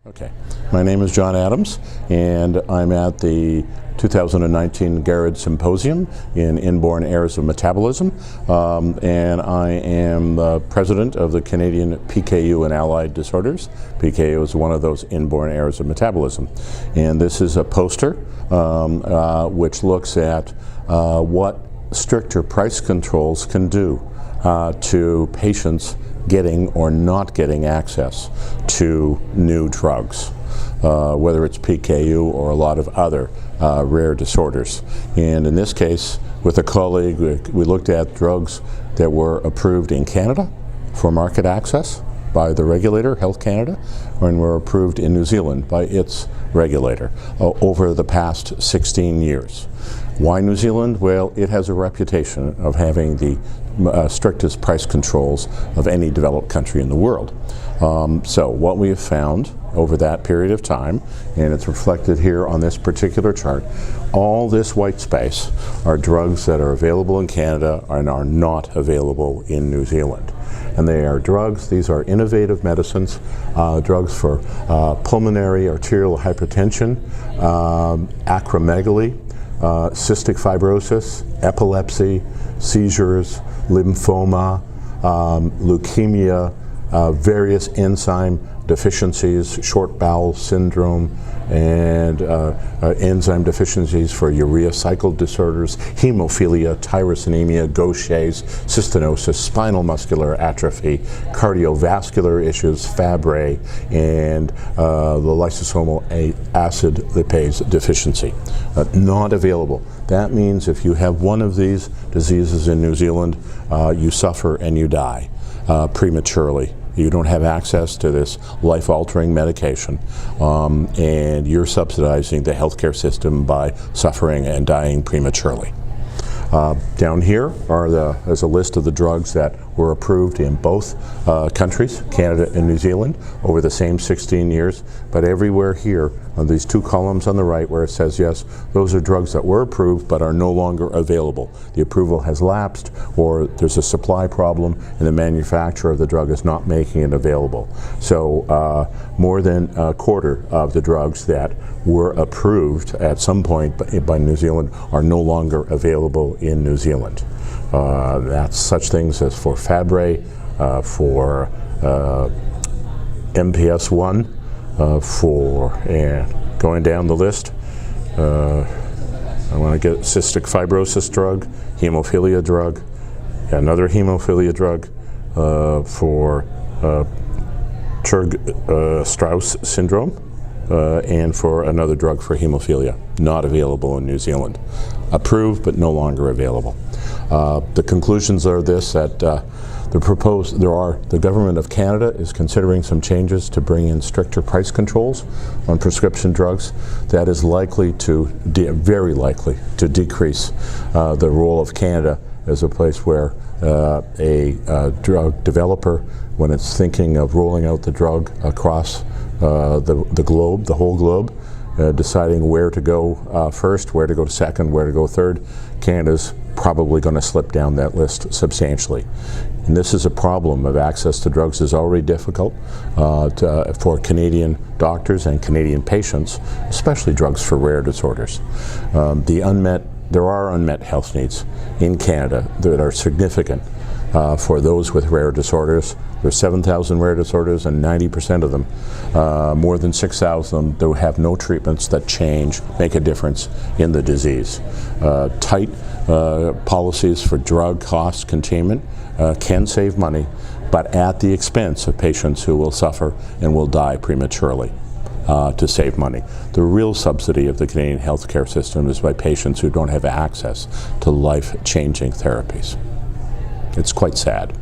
Okay, my name is John Adams, and I'm at the 2019 GARROD Symposium in Inborn Errors of Metabolism, and I am the president of the Canadian PKU and Allied Disorders. PKU is one of those inborn errors of metabolism, and this is a poster which looks at what stricter price controls can do to patients getting or not getting access to new drugs, whether it's PKU or a lot of other rare disorders. And in this case, with a colleague, we looked at drugs that were approved in Canada for market access by the regulator, Health Canada, and were approved in New Zealand by its regulator over the past 16 years. Why New Zealand? Well, it has a reputation of having the strictest price controls of any developed country in the world. So what we have found over that period of time, and it's reflected here on this particular chart, all this white space are drugs that are available in Canada and are not available in New Zealand. And they are drugs, these are innovative medicines, drugs for pulmonary arterial hypertension, acromegaly, cystic fibrosis, epilepsy, seizures, lymphoma, leukemia, various enzyme deficiencies, short bowel syndrome, and enzyme deficiencies for urea cycle disorders, hemophilia, tyrosinemia, Gaucher's, cystinosis, spinal muscular atrophy, cardiovascular issues, Fabry, and the lysosomal acid lipase deficiency. Not available. That means if you have one of these diseases in New Zealand, you suffer and you die prematurely. You don't have access to this life-altering medication, and you're subsidizing the healthcare system by suffering and dying prematurely. Down here is a list of the drugs that were approved in both countries, Canada and New Zealand, over the same 16 years. But everywhere here, on these two columns on the right where it says yes, those are drugs that were approved but are no longer available. The approval has lapsed, or there's a supply problem and the manufacturer of the drug is not making it available. So more than a quarter of the drugs that were approved at some point by New Zealand are no longer available in New Zealand. That's such things as for Fabry, for MPS 1, and going down the list, I want to get cystic fibrosis drug, hemophilia drug, another hemophilia drug for Strauss syndrome, and for another drug for hemophilia, not available in New Zealand. Approved but no longer available. The conclusions are this, that the government of Canada is considering some changes to bring in stricter price controls on prescription drugs. That is likely to, very likely, to decrease the role of Canada as a place where a drug developer, when it's thinking of rolling out the drug across the globe, the whole globe, deciding where to go first, where to go second, where to go third, Canada's probably going to slip down that list substantially. And this is a problem of access to drugs is already difficult for Canadian doctors and Canadian patients, especially drugs for rare disorders. There are unmet health needs in Canada that are significant for those with rare disorders. There's 7,000 rare disorders, and 90% of them, more than 6,000 of them, they have no treatments that make a difference in the disease. Tight policies for drug cost containment can save money, but at the expense of patients who will suffer and will die prematurely. To save money. The real subsidy of the Canadian healthcare system is by patients who don't have access to life-changing therapies. It's quite sad.